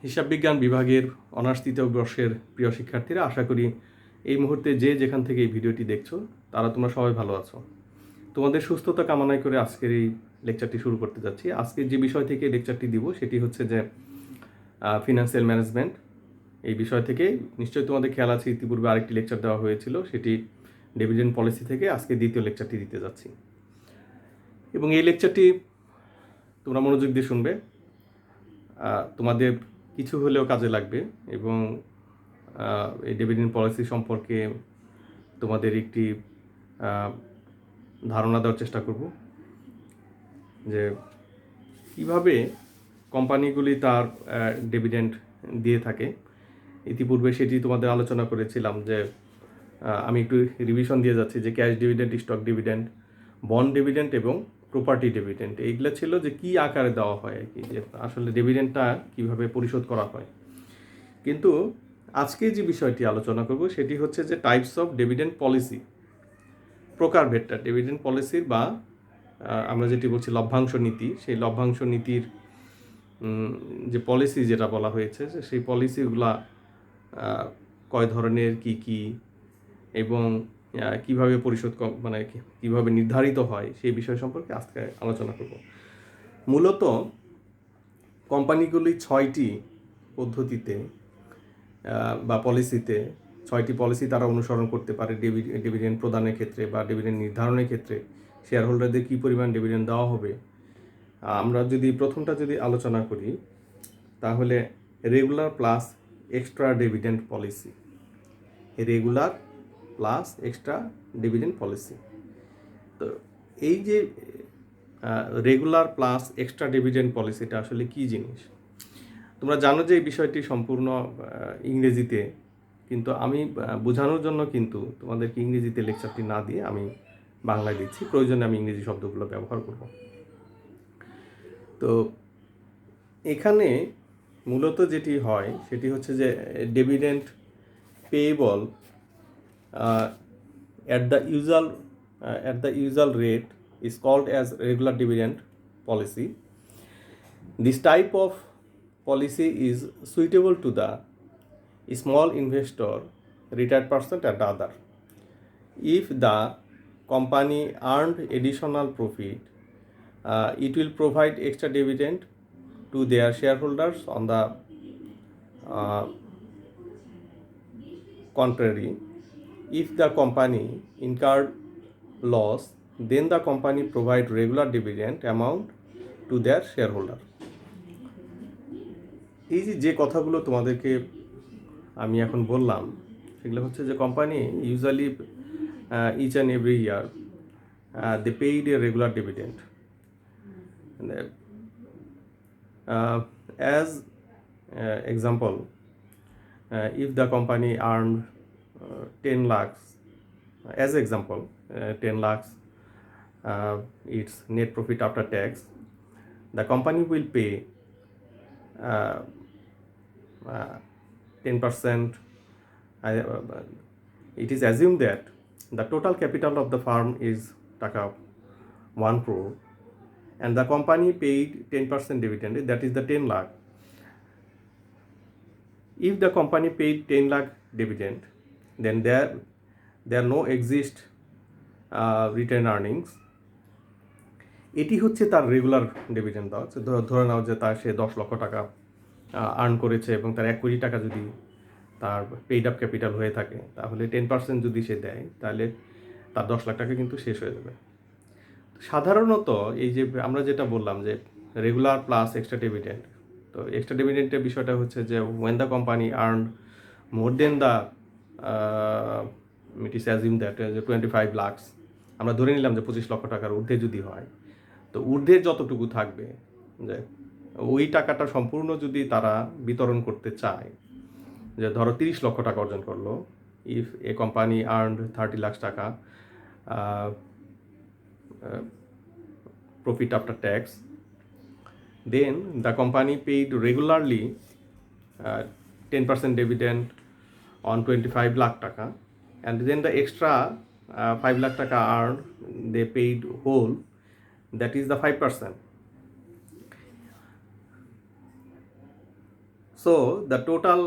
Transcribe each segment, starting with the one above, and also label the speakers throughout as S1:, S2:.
S1: হিসাব বিজ্ঞান বিভাগের অনার্স তৃতীয় বর্ষের প্রিয় শিক্ষার্থীরা, আশা করি এই মুহূর্তে যে যেখান থেকে এই ভিডিওটি দেখছো তারা তোমরা সবাই ভালো আছো। তোমাদের সুস্থতা কামনায় করে আজকের এই লেকচারটি শুরু করতে যাচ্ছি। আজকে যে বিষয় থেকে লেকচারটি দিব সেটি হচ্ছে যে ফিনান্সিয়াল ম্যানেজমেন্ট। এই বিষয় থেকে নিশ্চয়ই তোমাদের খেয়াল আছে, ইতিপূর্বে আরেকটি লেকচার দেওয়া হয়েছিল, সেটি ডিভিডেন্ড পলিসি থেকে আজকে দ্বিতীয় লেকচারটি দিতে যাচ্ছি। এবং এই লেকচারটি তোমরা মনোযোগ দিয়ে শুনবে, তোমাদের কিছু হলেও কাজে লাগবে এবং এই ডিভিডেন্ড পলিসি সম্পর্কে তোমাদের একটি ধারণা দেওয়ার চেষ্টা করব যে কীভাবে কোম্পানিগুলি তার ডিভিডেন্ড দিয়ে থাকে। ইতিপূর্বে সেটি তোমাদের আলোচনা করেছিলাম যে আমি একটু রিভিশন দিয়ে যাচ্ছি যে cash dividend, stock dividend, bond dividend এবং প্রপার্টি ডিভিডেন্ট, এইগুলো ছিল যে কী আকারে দেওয়া হয় আর কি, যে আসলে ডিভিডেন্ডটা কীভাবে পরিশোধ করা হয়। কিন্তু আজকে যে বিষয়টি আলোচনা করব সেটি হচ্ছে যে টাইপস অফ ডিভিডেন্ড পলিসি, প্রকারভেদটা ডিভিডেন্ড পলিসির, বা আমরা যেটি বলছি লভ্যাংশ নীতি, সেই লভ্যাংশ নীতির যে পলিসি যেটা বলা হয়েছে, সেই পলিসিগুলা কয় ধরনের, কি কি, এবং কিভাবে পরিশোধ মানে কিভাবে নির্ধারিত হয় সেই বিষয় সম্পর্কে আজকে আলোচনা করব। মূলত কোম্পানিগুলি 6টি পদ্ধতিতে বা পলিসিতে, 6টি পলিসি তারা অনুসরণ করতে পারে ডিভিডেন্ড প্রদানের ক্ষেত্রে বা ডিভিডেন্ড নির্ধারণের ক্ষেত্রে। শেয়ার হোল্ডারদের কী পরিমাণ ডিভিডেন্ড দেওয়া হবে। আমরা যদি প্রথমটা যদি আলোচনা করি তাহলে regular plus extra dividend policy. Regular plus extra dividend policy. তো এই যে রেগুলার প্লাস এক্সট্রা ডিভিডেন্ড পলিসিটা আসলে কী জিনিস, তোমরা জানো যে এই বিষয়টি সম্পূর্ণ ইংরেজিতে, কিন্তু আমি বোঝানোর জন্য কিন্তু তোমাদেরকে ইংরেজিতে লেকচারটি না দিয়ে আমি বাংলায় দিচ্ছি, প্রয়োজনে আমি ইংরেজি শব্দগুলো ব্যবহার করব। তো এখানে মূলত যেটি হয় সেটি হচ্ছে যে dividend payable at the usual rate is called as regular dividend policy. This type of policy is suitable to the small investor, retired person and other. If the company earned additional profit, it will provide extra dividend to their shareholders. On the contrary, if the company incurred loss, then the company provide regular dividend amount to their shareholder. এই যে কথাগুলো তোমাদেরকে আমি এখন বললাম সেগুলো হচ্ছে যে company usually each and every year they paid a regular dividend. As example, if the company earned 10 lakhs, as example 10 lakhs its net profit after tax, the company will pay 10%. It is assumed that the total capital of the firm is taka 1 crore and the company paid 10% dividend, that is the 10 lakh. If the company paid 10 lakh dividend, then there no exist return earnings. এটি হচ্ছে তার regular dividend দেওয়া। ধরে নাও যে সে 10 লক্ষ টাকা earn করেছে এবং তার 1 কোটি টাকা যদি তার পেইড আপ ক্যাপিটাল হয়ে থাকে, তাহলে 10% যদি সে দেয় তাহলে তার 10 লাখ টাকা কিন্তু শেষ হয়ে যাবে। সাধারণত এই যে আমরা যেটা বললাম যে রেগুলার প্লাস এক্সট্রা ডিভিডেন্ড, তো এক্সট্রা ডিভিডেন্টের বিষয়টা হচ্ছে যে when the company earned more than the it is assumed that 25 lakhs, আমরা ধরে নিলাম যে 25 লক্ষ টাকার ঊর্ধ্বে যদি হয়, তো ঊর্ধ্বে যতটুকু থাকবে যে ওই টাকাটা সম্পূর্ণ যদি তারা বিতরণ করতে চায়, যে ধরো 30 লক্ষ টাকা অর্জন করলো, if a company earned 30 lakh টাকা profit after tax, then the company paid regularly 10% dividend on 25 lakh taka, and then the extra 5 lakh taka earned they paid whole, that is the 5%. So the total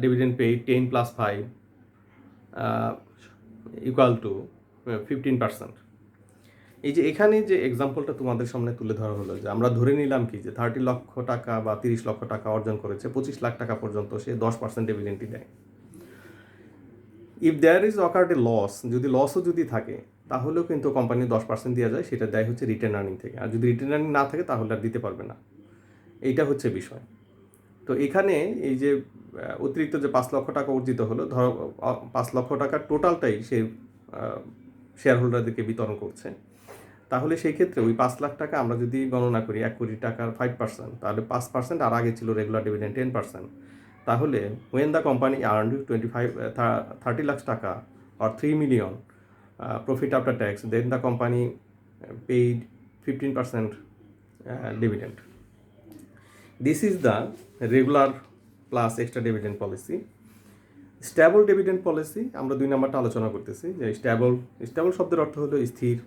S1: dividend paid 10 plus 5 equal to 15%. এই যে এখানে যে এক্সাম্পলটা তোমাদের সামনে তুলে ধরা হলো, যে আমরা ধরে নিলাম কি যে 30 লক্ষ টাকা বা 30 লক্ষ টাকা অর্জন করেছে, 25 লাখ টাকা পর্যন্ত সে 10% ডিভিডেন্টই দেয়। If there is occurred a loss, যদি লসও যদি থাকে তাহলেও কিন্তু কোম্পানি 10% দেওয়া যায়, সেটা দেয় হচ্ছে রিটেন আর্নিং থেকে। আর যদি রিটেন আর্নিং না থাকে তাহলে আর দিতে পারবে না, এইটা হচ্ছে বিষয়। তো এখানে এই যে অতিরিক্ত যে 5 লক্ষ টাকা অর্জিত হলো, ধরো 5 লক্ষ টাকার টোটালটাই সে শেয়ার হোল্ডারদেরকে বিতরণ করছে, তাহলে সেই ক্ষেত্রে ওই 5 লাখ টাকা আমরা যদি গণনা করি 1 কোটি টাকার 5%, তাহলে 5%, আর আগে ছিল রেগুলার ডিভিডেন্ড 10%, তাহলে when the company earned 30 lakh টাকা or 3 million profit after tax, then the company paid 15% dividend. This is the regular plus extra dividend policy. Stable dividend policy আমরা 2 নম্বরটা আলোচনা করতেছি। যে স্ট্যাবল শব্দের অর্থ হলো স্থির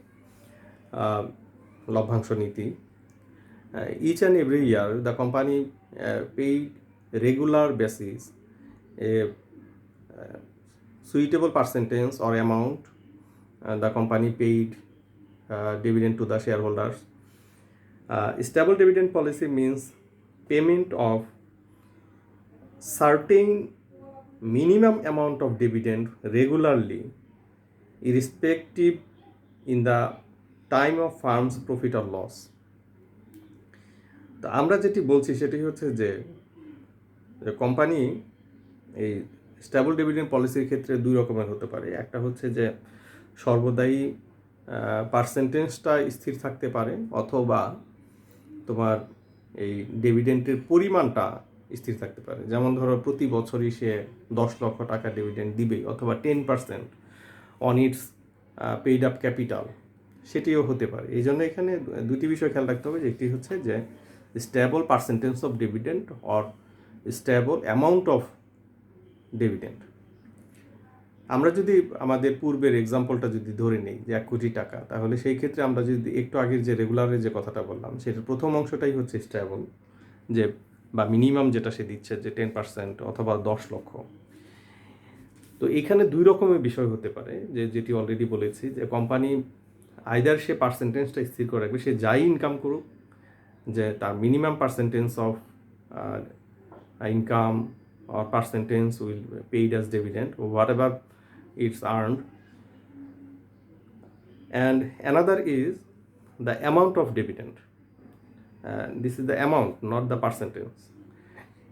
S1: লভ্যাংশ নীতি। Each and every year the company paid regular basis a suitable percentage or amount the company paid dividend to the shareholders. Stable dividend policy means payment of certain minimum amount of dividend regularly, irrespective in the time of firm's profit or loss. তো আমরা যেটি বলছি সেটি হচ্ছে যে company এই stable dividend পলিসির ক্ষেত্রে 2 রকমের হতে পারে। একটা হচ্ছে যে সর্বদাই পার্সেন্টেজটা স্থির থাকতে পারে, অথবা তোমার এই ডিভিডেন্টের পরিমাণটা স্থির থাকতে পারে। যেমন ধরো প্রতি বছরই সে 10 লক্ষ টাকা ডিভিডেন্ড দিবে, অথবা 10% on it's paid up capital, সেটিও হতে পারে। এই জন্য এখানে 2টি বিষয় খেয়াল রাখতে হবে, যে একটি হচ্ছে যে stable percentage of dividend or stable amount of dividend. আমরা যদি আমাদের পূর্বের এক্সাম্পলটা যদি ধরে নিই যে 1 কোটি টাকা, তাহলে সেই ক্ষেত্রে আমরা যদি একটু আগের যে রেগুলারের যে কথাটা বললাম, সেটার প্রথম অংশটাই হচ্ছে স্ট্যাবল, যে বা মিনিমাম যেটা সে দিচ্ছে যে 10% অথবা 10 লক্ষ। তো এখানে 2 রকমের বিষয় হতে পারে, যেটি অলরেডি বলেছি, যে কোম্পানি আইদার সে পার্সেন্টেজটা স্থির করে রাখবে, সে যাই ইনকাম করুক, যে তার minimum percentage of income or percentage will paid as dividend whatever it's earned. And another is the amount of dividend. This is the amount, not the percentage.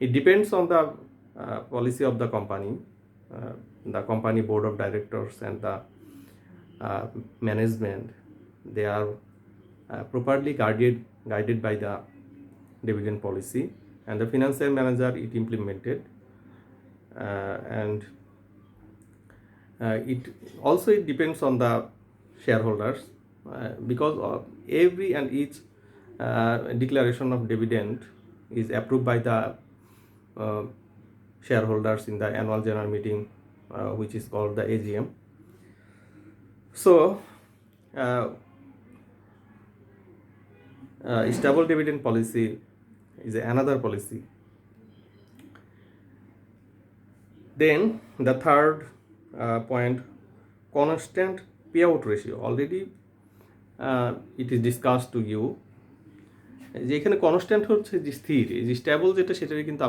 S1: It depends on the policy of the company board of directors and the management. They are properly guided by the dividend policy, and the financial manager it implemented. And it also depends on the shareholders, because every and each declaration of dividend is approved by the shareholders in the annual general meeting, which is called the AGM. So stable dividend policy is another policy. Then the third point, constant payout ratio. Already it is discussed to you, যে এখানে constant হচ্ছে যে স্থির, এই যে stable যেটা, সেটাই কিন্তু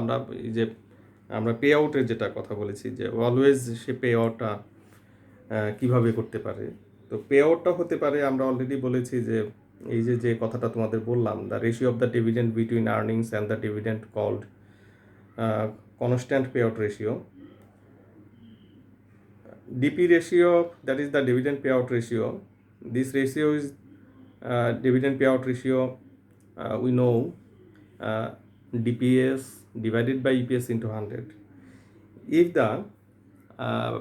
S1: আমরা পে আউটের যেটা কথা বলেছি, যে অলওয়েজ সে পে আউটটা কীভাবে করতে পারে। তো পে আউটটা হতে পারে, আমরা অলরেডি বলেছি যে এই যে কথাটা তোমাদের বললাম, the ratio of the dividend between earnings and the dividend called constant pay out ratio. DP ratio, that is the dividend payout ratio. This ratio is dividend payout ratio, we know DPS divided by EPS into 100. If the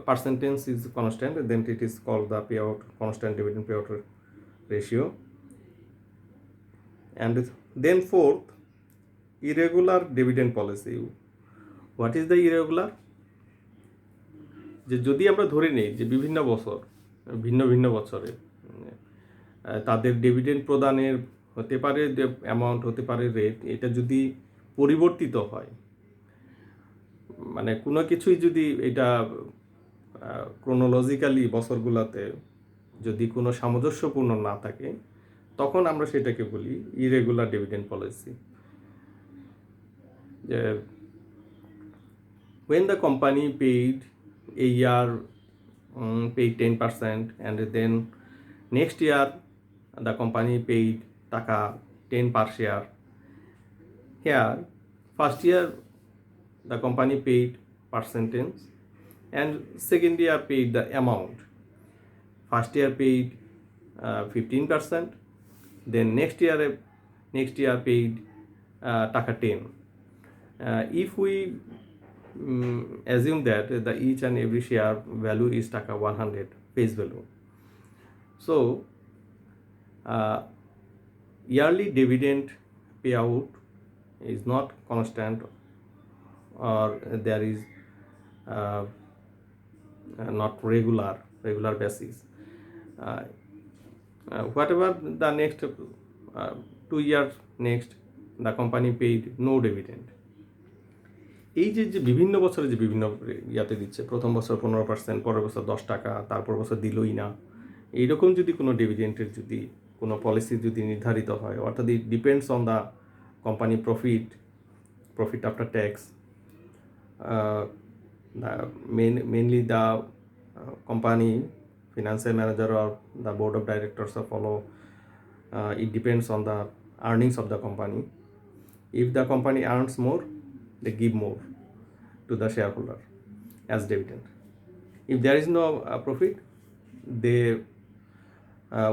S1: percentage is constant, then it is called the constant dividend payout ratio. And then fourth, irregular dividend policy. What is the irregular? যে যদি আমরা ধরে নিই যে বিভিন্ন বছর ভিন্ন ভিন্ন বছরে তাদের ডিভিডেন্ড প্রদানের হতে পারে যে অ্যামাউন্ট, হতে পারে রেট, এটা যদি পরিবর্তিত হয়, মানে কোনো কিছুই যদি এটা ক্রোনোলজিক্যালি বছরগুলোতে যদি কোনো সামঞ্জস্যপূর্ণ না থাকে, তখন আমরা সেটাকে বলি ইরেগুলার ডিভিডেন্ড পলিসি। যে when the company paid a year paid 10% and then next year the company paid taka 10 per share. Here first year the company paid percentage and second year paid the amount. First year paid 15%, then next year paid taka 10. If we assume that the each and every share value is taka 100 face value, so yearly dividend payout is not constant, or there is not regular basis. Whatever the next 2 years next, the company paid no dividend. এই যে বিভিন্ন বছরে যে বিভিন্ন ইয়াতে দিচ্ছে, প্রথম বছর 15%, পরের বছর 10 টাকা, তারপর বছর দিলই না, এইরকম যদি কোনো ডিভিডেন্টের যদি কোনো পলিসি যদি নির্ধারিত হয়, অর্থাৎ it depends on the company profit after tax, mainly the company financial manager or the board of directors follow. It depends on the earnings of the company. If the company earns more, they give more to the shareholder as dividend. If there is no profit, they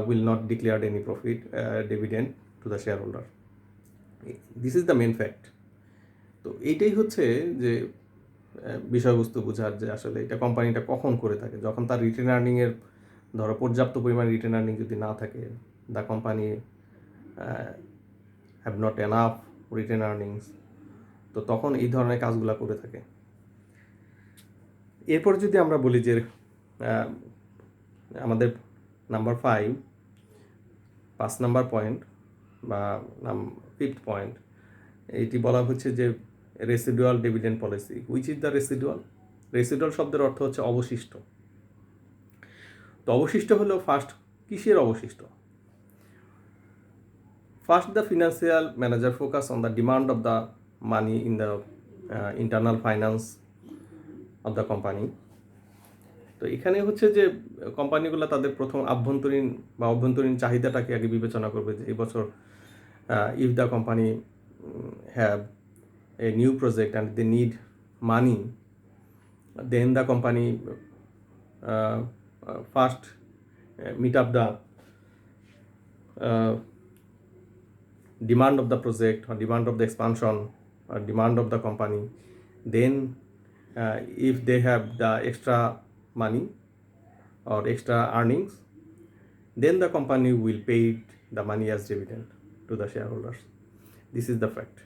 S1: will not declare any profit dividend to the shareholder. This is the main fact. তো এইটাই হচ্ছে যে বিষয়বস্তু বোঝার, যে আসলে এটা কোম্পানিটা কখন করে থাকে, যখন তার রিটেন আর্নিংয়ের ধরো পর্যাপ্ত পরিমাণ রিটেন আর্নিং যদি না থাকে, the company have not enough written earnings, তো তখন এই ধরনের কাজগুলো করে থাকে। এরপর যদি আমরা বলি যে আমাদের নাম্বার 5 নাম্বার পয়েন্ট বা 5th পয়েন্ট, এটি বলা হচ্ছে যে residual dividend policy. Which is the residual শব্দের অর্থ হচ্ছে অবশিষ্ট। তো অবশিষ্ট হলো ফার্স্ট কিসের অবশিষ্ট? First the financial manager focus on the demand of the money in the internal finance of the company. তো এখানে হচ্ছে যে কোম্পানিগুলো তাদের প্রথম অভ্যন্তরীণ চাহিদাটাকে আগে বিবেচনা করবে, যে এই বছর if the company have a new project and they need money, then the company first meet up the demand of the project or demand of the expansion or demand of the company. Then if they have the extra money or extra earnings, then the company will pay the money as dividend to the shareholders. This is the fact.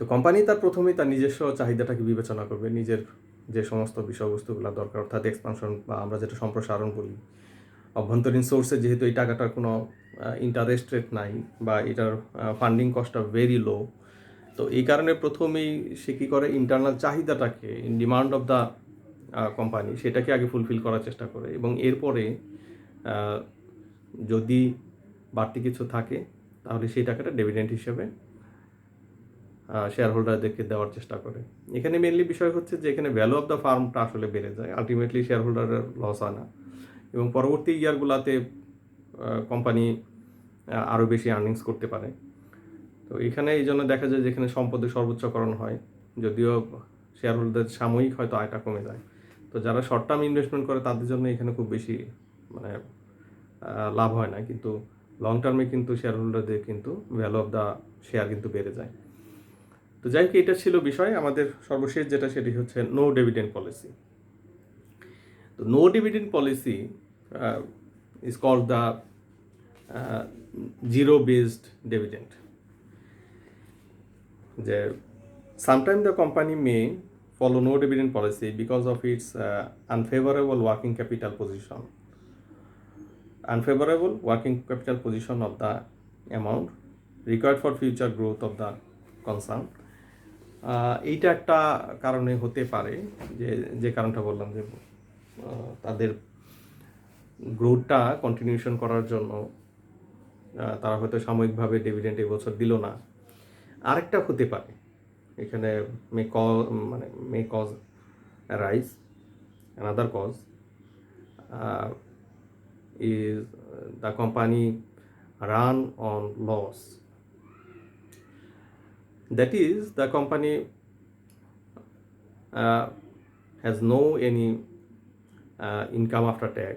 S1: তো company তার প্রথমেই তার নিজস্ব চাহিদাটাকে বিবেচনা করবে, নিজের যে সমস্ত বিষয়বস্তুগুলো দরকার, অর্থাৎ এক্সপানশন বা আমরা যেটা সম্প্রসারণ বলি, অভ্যন্তরীণ সোর্সে যেহেতু এই টাকাটার কোনো ইন্টারেস্ট রেট নাই বা এটার ফান্ডিং কস্টটা ভেরি লো, তো এই কারণে প্রথমেই সে কী করে, ইন্টারনাল চাহিদাটাকে, in demand of the company, সেটাকে আগে ফুলফিল করার চেষ্টা করে, এবং এরপরে যদি বাড়তি কিছু থাকে তাহলে সেই টাকাটা ডিভিডেন্ড হিসেবে শেয়ার হোল্ডারদেরকে দেওয়ার চেষ্টা করে। এখানে মেনলি বিষয় হচ্ছে যে এখানে ভ্যালু অফ দ্য ফার্মটা আসলে বেড়ে যায়, আলটিমেটলি শেয়ার হোল্ডারের লস হয় না, এবং পরবর্তী ইয়ারগুলোতে কোম্পানি আরও বেশি আর্নিংস করতে পারে। তো এখানে এই জন্য দেখা যায় যেখানে সম্পদের সর্বোচ্চকরণ হয়, যদিও শেয়ার হোল্ডার সাময়িক হয়তো আয়টা কমে যায়, তো যারা শর্ট টার্ম ইনভেস্টমেন্ট করে তাদের জন্য এখানে খুব বেশি মানে লাভ হয় না, কিন্তু লং টার্মে কিন্তু শেয়ার হোল্ডারদের কিন্তু ভ্যালু অফ দ্য শেয়ার কিন্তু বেড়ে যায়। তো যাই হোক, এটা ছিল বিষয়। আমাদের সর্বশেষ যেটা সেটি হচ্ছে নো ডিভিডেন্ড পলিসি। তো no dividend policy is called the zero based dividend. যে sometime the company may follow no dividend policy because of its unfavorable working capital position. Unfavorable working capital position of the amount required for future growth of the concern. এইটা একটা কারণে হতে পারে, যে যে কারণটা বললাম, যে তাদের গ্রোথটা কন্টিনিউশন করার জন্য তারা হয়তো সাময়িকভাবে ডিভিডেন্ড এবছর দিল না। আরেকটা হতে পারে এখানে may cause rise, another cause is the company run on loss. That is, the company has no any income after tax,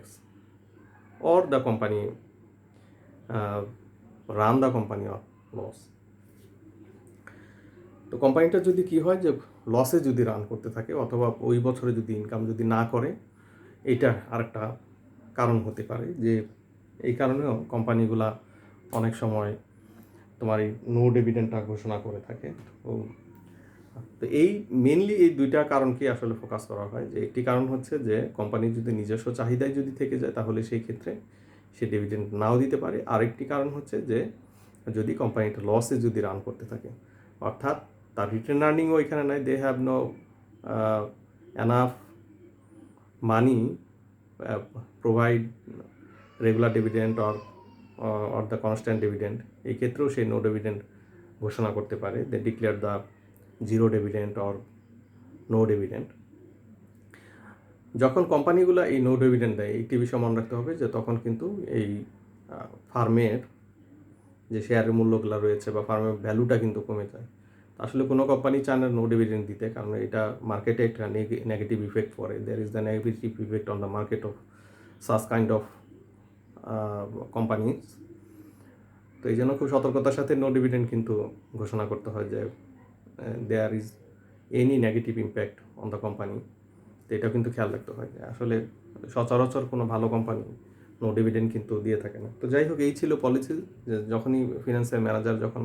S1: or the company run the company on loss. তো কোম্পানিটা যদি কি হয়, যে লসে যদি রান করতে থাকে অথবা ওই বছরে যদি ইনকাম যদি না করে, এইটা আরেকটা কারণ হতে পারে, যে এই কারণেও কোম্পানিগুলা অনেক সময় তোমার এই নো ডিভিডেন্ডটা ঘোষণা করে থাকে। তো এই মেনলি এই দুইটা কারণকে আসলে ফোকাস করা হয়। যে একটি কারণ হচ্ছে যে কোম্পানির যদি নিজস্ব চাহিদায় যদি থেকে যায় তাহলে সেই ক্ষেত্রে সে ডিভিডেন্ড নাও দিতে পারে। আরেকটি কারণ হচ্ছে যে যদি কোম্পানিটা লসে যদি রান করতে থাকে, অর্থাৎ তার রিটার্ন আর্নিংও এখানে নাই, they have no enough money provide regular dividend or the constant dividend. এই ক্ষেত্রেও সে নো ডিভিডেন্ড ঘোষণা করতে পারে, they declare the zero dividend or no dividend. যখন কোম্পানিগুলো এই নো ডিভিডেন্ড দেয়, একটি বিষয় মনে রাখতে হবে যে তখন কিন্তু এই ফার্মের যে শেয়ারের মূল্যগুলো রয়েছে বা ফার্মের ভ্যালুটা কিন্তু কমে যায়। আসলে কোনো কোম্পানি চায় না নো ডিভিডেন্ড দিতে, কারণ এটা মার্কেটে একটা নেগেটিভ ইফেক্ট পড়ে। There is the negative effect on the market of such kind of companies. তো এই জন্য খুব সতর্কতার সাথে নো ডিভিডেন্ড কিন্তু ঘোষণা করতে হয়, যে there is any negative impact on the company. তো এটা কিন্তু খেয়াল রাখতে হয়। আসলে সচরাচর কোনো ভালো কোম্পানি নো ডিভিডেন্ড কিন্তু দিয়ে থাকে না। তো যাই হোক, এই ছিল পলিসি, যে যখনই ফিনান্সিয়াল ম্যানেজার যখন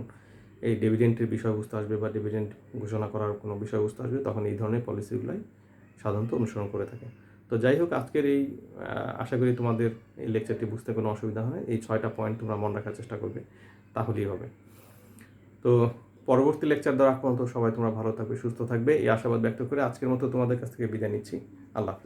S1: এই ডিভিডেন্টের বিষয়বস্তু আসবে বা ডিভিডেন্ড ঘোষণা করার কোনো বিষয়বস্তু আসবে, তখন এই ধরনের পলিসিগুলাই সাধারণত অনুসরণ করে থাকে। তো যাই হোক, আজকের এই আশা করি তোমাদের এই লেকচারটি বুঝতে কোনো অসুবিধা হয়। এই 6টা পয়েন্ট তোমরা মনে রাখার চেষ্টা করবে, তাহলেই হবে। তো পরবর্তী লেকচার দেওয়ার পর্যন্ত সবাই তোমরা ভালো থাকবে, সুস্থ থাকবে, এই আশাবাদ ব্যক্ত করে আজকের মতো তোমাদের কাছ থেকে বিদায় নিচ্ছি। আল্লাহ হাফেজ।